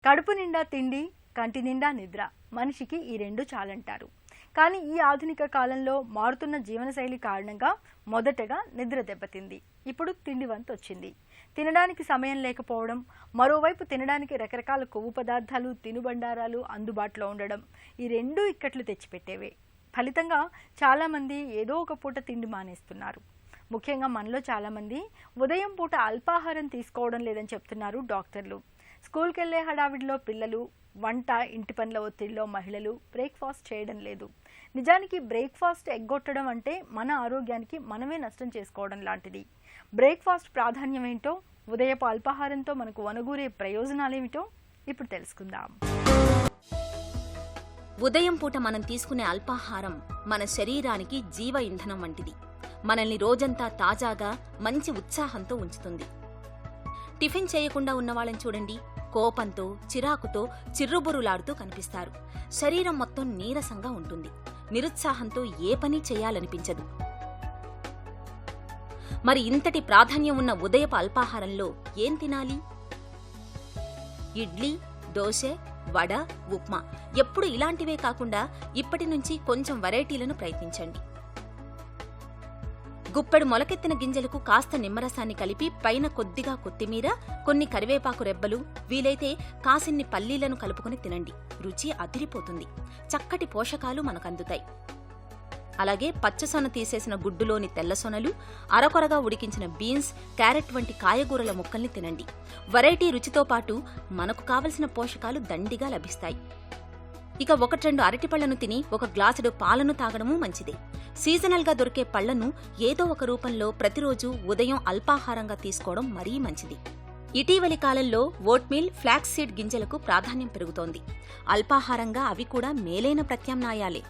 కడుపు నిండా తిండి, కంటి నిండా నిద్ర, మనిషికి ఈ రెండు చాలంటారు. కానీ ఈ ఆధునిక కాలంలో మారుతున్న జీవనశైలి కారణంగా మొదటగా నిద్ర దెబ్బతింది. ఇప్పుడు తిండి వంతు వచ్చింది. తినడానికి సమయం లేకపోవడం, మరోవైపు తినడానికి రకరకాల కొవ్వు పదార్థాలు, తినుబండారాలు అందుబాటులో ఉండడం, ఈ రెండూ ఇక్కట్లు తెచ్చిపెట్టేవే. ఫలితంగా చాలామంది ఏదో ఒక పూట తిండి మానేస్తున్నారు. ముఖ్యంగా మనలో చాలామంది ఉదయం పూట అల్పాహారం తీసుకోవడం లేదని చెప్తున్నారు డాక్టర్లు. స్కూల్కి వెళ్ళే హడావిడిలో పిల్లలు, వంట, ఇంటి పనుల ఒత్తిడిలో మహిళలు బ్రేక్ఫాస్ట్ చేయడం లేదు. నిజానికి బ్రేక్ఫాస్ట్ ఎగ్గొట్టడం అంటే మన ఆరోగ్యానికి మనమే నష్టం చేసుకోవడం లాంటిది. బ్రేక్ఫాస్ట్ ప్రాధాన్యం ఏంటో, ఉదయపు అల్పాహారంతో మనకు వనగూరే ప్రయోజనాలేమిటో ఇప్పుడు తెలుసుకుందాం. ఉదయం పూట మనం తీసుకునే అల్పాహారం మన శరీరానికి జీవ ఇంధనం వంటిది. మనల్ని రోజంతా తాజాగా, మంచి ఉత్సాహంతో ఉంచుతుంది. టిఫిన్ చేయకుండా ఉన్నవాళ్ళని చూడండి, కోపంతో, చిరాకుతో చిర్రుబురులాడుతూ కనిపిస్తారు. శరీరం మొత్తం నీరసంగా ఉంటుంది. నిరుత్సాహంతో ఏ పని చేయాలనిపించదు. మరి ఇంతటి ప్రాధాన్యం ఉన్న ఉదయపు అల్పాహారంలో ఏం తినాలి? ఇడ్లీ, దోశ, వడ, ఉప్మా. ఎప్పుడు ఇలాంటివే కాకుండా ఇప్పటి నుంచి కొంచెం వెరైటీలను ప్రయత్నించండి. గుప్పెడు మొలకెత్తిన గింజలకు కాస్త నిమ్మరసాన్ని కలిపి పైన కొద్దిగా కొత్తిమీర, కొన్ని కరివేపాకు రెబ్బలు, వీలైతే కాసిన్ని పల్లీలను కలుపుకొని తినండి. రుచి అదిరిపోతుంది. చక్కటి పోషకాలు మనకందుతాయి. అలాగే పచ్చసొన తీసేసిన గుడ్డులోని తెల్లసొనలు, అరకొరగా ఉడికించిన బీన్స్, క్యారెట్ వంటి కాయగూరల ముక్కల్ని తినండి. వెరైటీ రుచితో పాటు మనకు కావలసిన పోషకాలు దండిగా లభిస్తాయి. ఇక 1-2 అరటిపళ్లను తిని 1 గ్లాసుడు పాలను తాగడమూ మంచిదే. సీజనల్గా దొరికే పళ్లను ఏదో ఒక రూపంలో ప్రతిరోజు ఉదయం అల్పాహారంగా తీసుకోవడం మరీ మంచిది. ఇటీవలి కాలంలో ఓట్మీల్, ఫ్లాక్స్ సీడ్ గింజలకు ప్రాధాన్యం పెరుగుతోంది. అల్పాహారంగా అవి కూడా మేలైన ప్రత్యామ్నాయాలే.